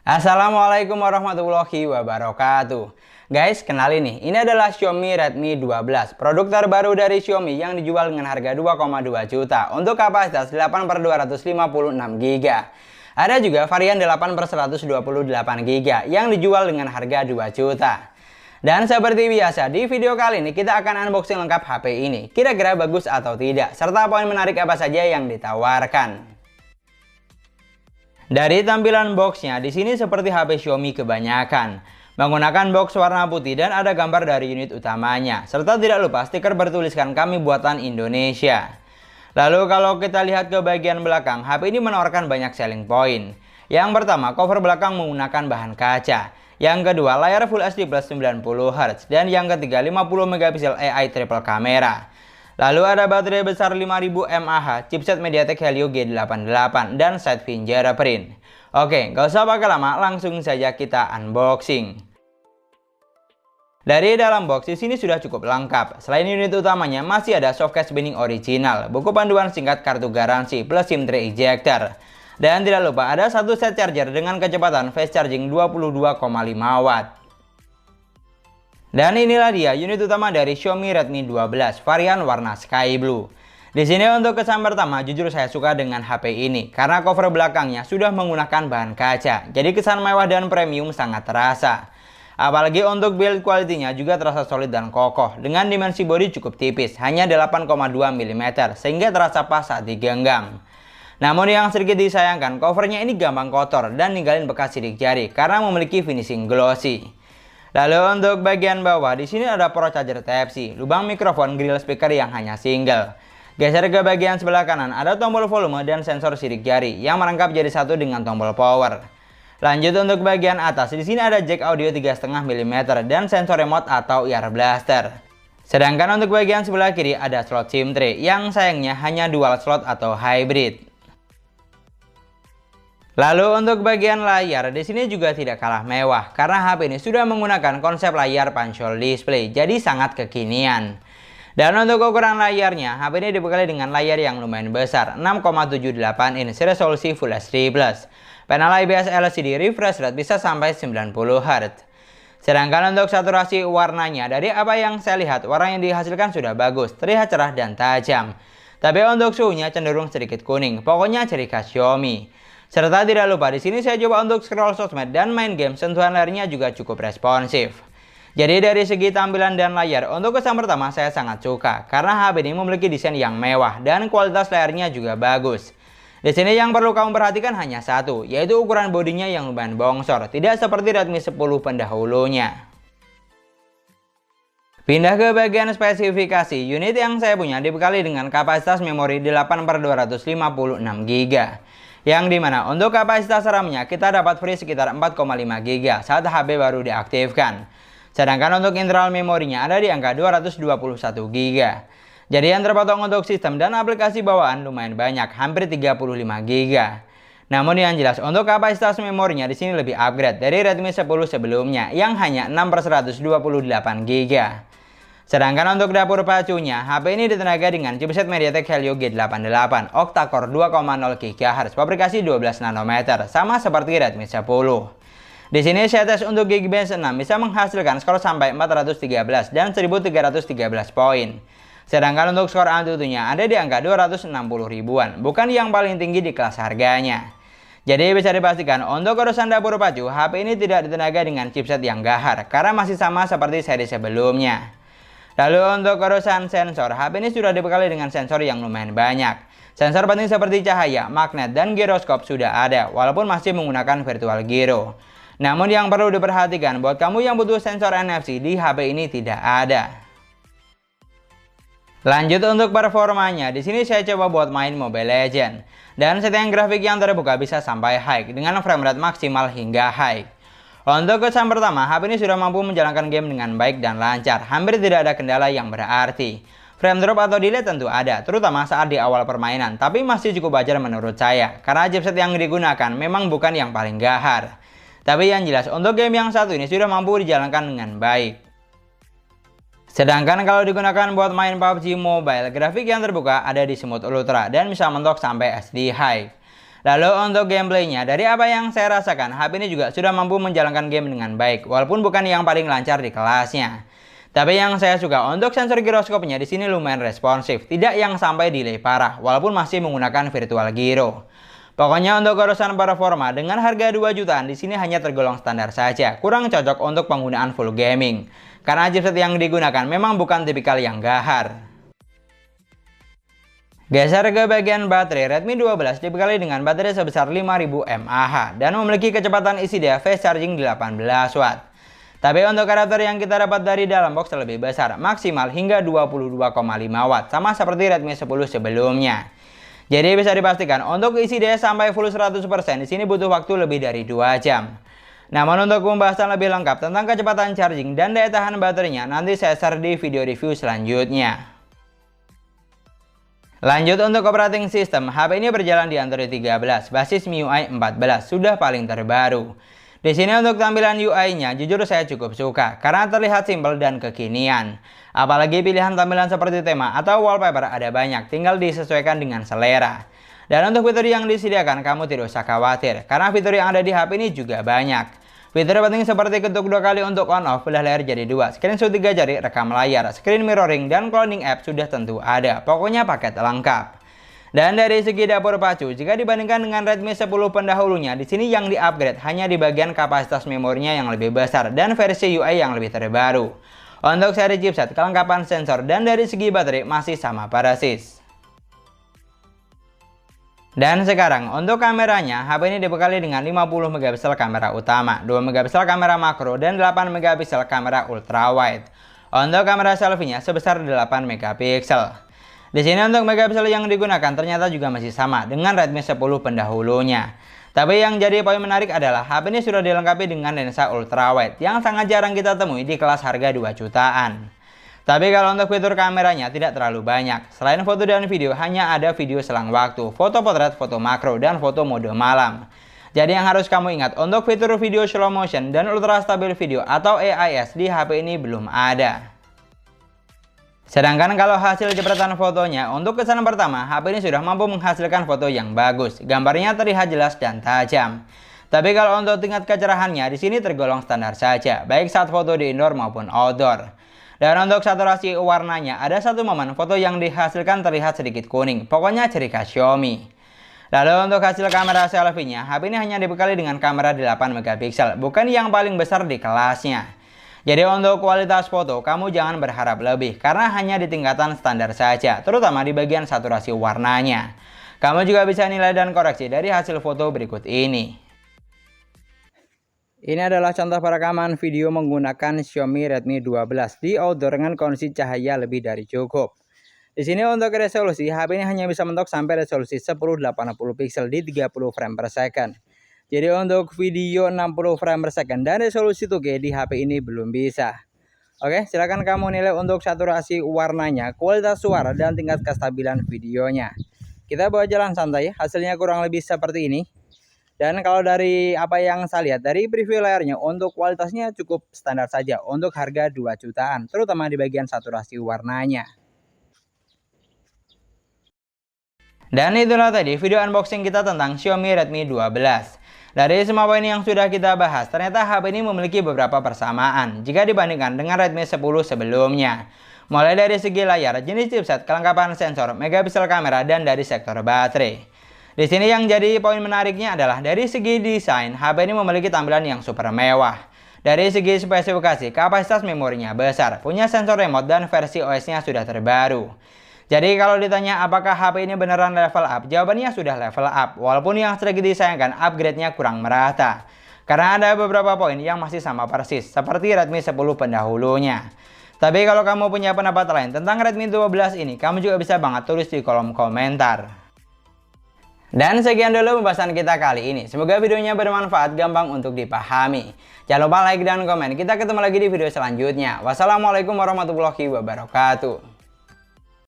Assalamualaikum warahmatullahi wabarakatuh. Guys, kenalin nih, ini adalah Xiaomi Redmi 12, produk terbaru dari Xiaomi yang dijual dengan harga 2,2 juta untuk kapasitas 8/256 GB. Ada juga varian 8/128 GB yang dijual dengan harga 2 juta. Dan seperti biasa, di video kali ini kita akan unboxing lengkap HP ini. Kira-kira bagus atau tidak, serta poin menarik apa saja yang ditawarkan. Dari tampilan boxnya, di sini seperti HP Xiaomi kebanyakan, menggunakan box warna putih dan ada gambar dari unit utamanya, serta tidak lupa stiker bertuliskan kami buatan Indonesia. Lalu kalau kita lihat ke bagian belakang, HP ini menawarkan banyak selling point. Yang pertama, cover belakang menggunakan bahan kaca. Yang kedua, layar Full HD plus 90Hz. Dan yang ketiga, 50 megapiksel AI triple kamera. Lalu ada baterai besar 5000 mAh, chipset MediaTek Helio G88, dan side fingerprint. Oke, gak usah pakai lama, langsung saja kita unboxing. Dari dalam box, di sini sudah cukup lengkap. Selain unit utamanya, masih ada softcase binding original, buku panduan singkat kartu garansi, plus SIM tray ejector. Dan tidak lupa ada satu set charger dengan kecepatan fast charging 22,5 watt. Dan inilah dia unit utama dari Xiaomi Redmi 12 varian warna Sky Blue. Di sini untuk kesan pertama, jujur saya suka dengan HP ini karena cover belakangnya sudah menggunakan bahan kaca. Jadi kesan mewah dan premium sangat terasa. Apalagi untuk build quality-nya juga terasa solid dan kokoh dengan dimensi bodi cukup tipis, hanya 8,2 mm sehingga terasa pas saat digenggam. Namun yang sedikit disayangkan, covernya ini gampang kotor dan ninggalin bekas sidik jari karena memiliki finishing glossy. Lalu untuk bagian bawah, di sini ada port charger Type-C, lubang mikrofon, grill speaker yang hanya single. Geser ke bagian sebelah kanan, ada tombol volume dan sensor sidik jari yang merangkap jadi satu dengan tombol power. Lanjut untuk bagian atas, di sini ada jack audio 3,5 mm dan sensor remote atau ear blaster. Sedangkan untuk bagian sebelah kiri ada slot SIM tray yang sayangnya hanya dual slot atau hybrid. Lalu untuk bagian layar, di sini juga tidak kalah mewah karena HP ini sudah menggunakan konsep layar punch-hole display, jadi sangat kekinian. Dan untuk ukuran layarnya, HP ini dibekali dengan layar yang lumayan besar, 6,78 inch resolusi Full HD+. Panel IPS LCD refresh rate bisa sampai 90 Hz. Sedangkan untuk saturasi warnanya, dari apa yang saya lihat, warna yang dihasilkan sudah bagus, terlihat cerah dan tajam. Tapi untuk suhunya cenderung sedikit kuning, pokoknya ciri khas Xiaomi. Serta tidak lupa di sini saya coba untuk scroll sosmed dan main game, sentuhan layarnya juga cukup responsif. Jadi dari segi tampilan dan layar, untuk kesan pertama saya sangat suka karena HP ini memiliki desain yang mewah dan kualitas layarnya juga bagus. Di sini yang perlu kamu perhatikan hanya satu, yaitu ukuran bodinya yang lumayan bongsor, tidak seperti Redmi 10 pendahulunya. Pindah ke bagian spesifikasi, unit yang saya punya dibekali dengan kapasitas memori 8/256 GB. Yang dimana untuk kapasitas RAM-nya kita dapat free sekitar 4,5 GB saat HP baru diaktifkan. Sedangkan untuk internal memorinya ada di angka 221 GB. Jadi yang terpotong untuk sistem dan aplikasi bawaan lumayan banyak, hampir 35 GB. Namun yang jelas untuk kapasitas memorinya di sini lebih upgrade dari Redmi 10 sebelumnya yang hanya 6/128 GB. Sedangkan untuk dapur pacunya, HP ini ditenaga dengan chipset MediaTek Helio G88, octa-core 2,0 GHz, pabrikasi 12 nanometer, sama seperti Redmi 10. Di sini saya tes untuk Geekbench 6 bisa menghasilkan skor sampai 413 dan 1313 poin. Sedangkan untuk skor AnTuTu-nya ada di angka 260 ribuan, bukan yang paling tinggi di kelas harganya. Jadi bisa dipastikan untuk urusan dapur pacu, HP ini tidak ditenaga dengan chipset yang gahar, karena masih sama seperti seri sebelumnya. Lalu untuk urusan sensor, HP ini sudah dibekali dengan sensor yang lumayan banyak. Sensor penting seperti cahaya, magnet, dan giroskop sudah ada, walaupun masih menggunakan virtual gyro. Namun yang perlu diperhatikan buat kamu yang butuh sensor NFC di HP ini tidak ada. Lanjut untuk performanya, di sini saya coba buat main Mobile Legends. Dan setting grafik yang terbuka bisa sampai high dengan frame rate maksimal hingga high. Untuk kesan pertama, HP ini sudah mampu menjalankan game dengan baik dan lancar, hampir tidak ada kendala yang berarti. Frame drop atau delay tentu ada, terutama saat di awal permainan, tapi masih cukup wajar menurut saya, karena chipset yang digunakan memang bukan yang paling gahar. Tapi yang jelas, untuk game yang satu ini sudah mampu dijalankan dengan baik. Sedangkan kalau digunakan buat main PUBG Mobile, grafik yang terbuka ada di Smooth Ultra dan bisa mentok sampai SD High. Lalu untuk gameplaynya, dari apa yang saya rasakan, HP ini juga sudah mampu menjalankan game dengan baik, walaupun bukan yang paling lancar di kelasnya. Tapi yang saya suka untuk sensor giroskopnya di sini lumayan responsif, tidak yang sampai delay parah, walaupun masih menggunakan virtual gyro. Pokoknya untuk urusan performa dengan harga 2 jutaan di sini hanya tergolong standar saja, kurang cocok untuk penggunaan full gaming. Karena chipset yang digunakan memang bukan tipikal yang gahar. Geser ke bagian baterai, Redmi 12 dibekali dengan baterai sebesar 5000 mAh dan memiliki kecepatan isi daya fast charging 18 Watt. Tapi untuk adapter yang kita dapat dari dalam box lebih besar, maksimal hingga 22,5 Watt, sama seperti Redmi 10 sebelumnya. Jadi bisa dipastikan untuk isi daya sampai full 100% di sini butuh waktu lebih dari 2 jam. Namun untuk pembahasan lebih lengkap tentang kecepatan charging dan daya tahan baterainya nanti saya share di video review selanjutnya. Lanjut untuk operating system, HP ini berjalan di Android 13, basis MIUI 14, sudah paling terbaru. Di sini untuk tampilan UI-nya, jujur saya cukup suka, karena terlihat simpel dan kekinian. Apalagi pilihan tampilan seperti tema atau wallpaper ada banyak, tinggal disesuaikan dengan selera. Dan untuk fitur yang disediakan, kamu tidak usah khawatir, karena fitur yang ada di HP ini juga banyak. Fitur penting seperti ketuk 2 kali untuk on off, belah layar jadi 2, screenshot 3 jari, rekam layar, screen mirroring, dan cloning app sudah tentu ada. Pokoknya paket lengkap. Dan dari segi dapur pacu, jika dibandingkan dengan Redmi 10 pendahulunya, di sini yang di-upgrade hanya di bagian kapasitas memorinya yang lebih besar dan versi UI yang lebih terbaru. Untuk seri chipset, kelengkapan sensor, dan dari segi baterai masih sama persis. Dan sekarang untuk kameranya, HP ini dibekali dengan 50 megapiksel kamera utama, 2 megapiksel kamera makro, dan 8 megapiksel kamera ultrawide. Untuk kamera selfie-nya sebesar 8 megapiksel. Di sini untuk megapiksel yang digunakan ternyata juga masih sama dengan Redmi 10 pendahulunya. Tapi yang jadi poin menarik adalah HP ini sudah dilengkapi dengan lensa ultrawide yang sangat jarang kita temui di kelas harga 2 jutaan. Tapi kalau untuk fitur kameranya tidak terlalu banyak. Selain foto dan video, hanya ada video selang waktu, foto potret, foto makro, dan foto mode malam. Jadi yang harus kamu ingat, untuk fitur video slow motion dan ultra stabil video atau AIS di HP ini belum ada. Sedangkan kalau hasil jepretan fotonya, untuk kesan pertama, HP ini sudah mampu menghasilkan foto yang bagus. Gambarnya terlihat jelas dan tajam. Tapi kalau untuk tingkat kecerahannya, di sini tergolong standar saja, baik saat foto di indoor maupun outdoor. Dan untuk saturasi warnanya, ada satu momen foto yang dihasilkan terlihat sedikit kuning. Pokoknya ciri khas Xiaomi. Lalu untuk hasil kamera selfie-nya, HP ini hanya dibekali dengan kamera 8 megapiksel, bukan yang paling besar di kelasnya. Jadi untuk kualitas foto, kamu jangan berharap lebih, karena hanya di tingkatan standar saja, terutama di bagian saturasi warnanya. Kamu juga bisa nilai dan koreksi dari hasil foto berikut ini. Ini adalah contoh perekaman video menggunakan Xiaomi Redmi 12 di outdoor dengan kondisi cahaya lebih dari cukup. Di sini untuk resolusi, HP ini hanya bisa mentok sampai resolusi 1080 pixel di 30 frame per second. Jadi untuk video 60 frame per second dan resolusi 2K di HP ini belum bisa. Oke, silakan kamu nilai untuk saturasi warnanya, kualitas suara, dan tingkat kestabilan videonya. Kita bawa jalan santai, hasilnya kurang lebih seperti ini. Dan kalau dari apa yang saya lihat dari preview layarnya, untuk kualitasnya cukup standar saja untuk harga 2 jutaan, terutama di bagian saturasi warnanya. Dan itulah tadi video unboxing kita tentang Xiaomi Redmi 12. Dari semua poin yang sudah kita bahas, ternyata HP ini memiliki beberapa persamaan jika dibandingkan dengan Redmi 10 sebelumnya. Mulai dari segi layar, jenis chipset, kelengkapan sensor, megapiksel kamera, dan dari sektor baterai. Di sini yang jadi poin menariknya adalah dari segi desain, HP ini memiliki tampilan yang super mewah. Dari segi spesifikasi, kapasitas memorinya besar, punya sensor remote, dan versi OS-nya sudah terbaru. Jadi kalau ditanya apakah HP ini beneran level up, jawabannya sudah level up, walaupun yang sedikit disayangkan upgrade-nya kurang merata. Karena ada beberapa poin yang masih sama persis, seperti Redmi 10 pendahulunya. Tapi kalau kamu punya pendapat lain tentang Redmi 12 ini, kamu juga bisa banget tulis di kolom komentar. Dan sekian dulu pembahasan kita kali ini. Semoga videonya bermanfaat, gampang untuk dipahami. Jangan lupa like dan komen. Kita ketemu lagi di video selanjutnya. Wassalamualaikum warahmatullahi wabarakatuh.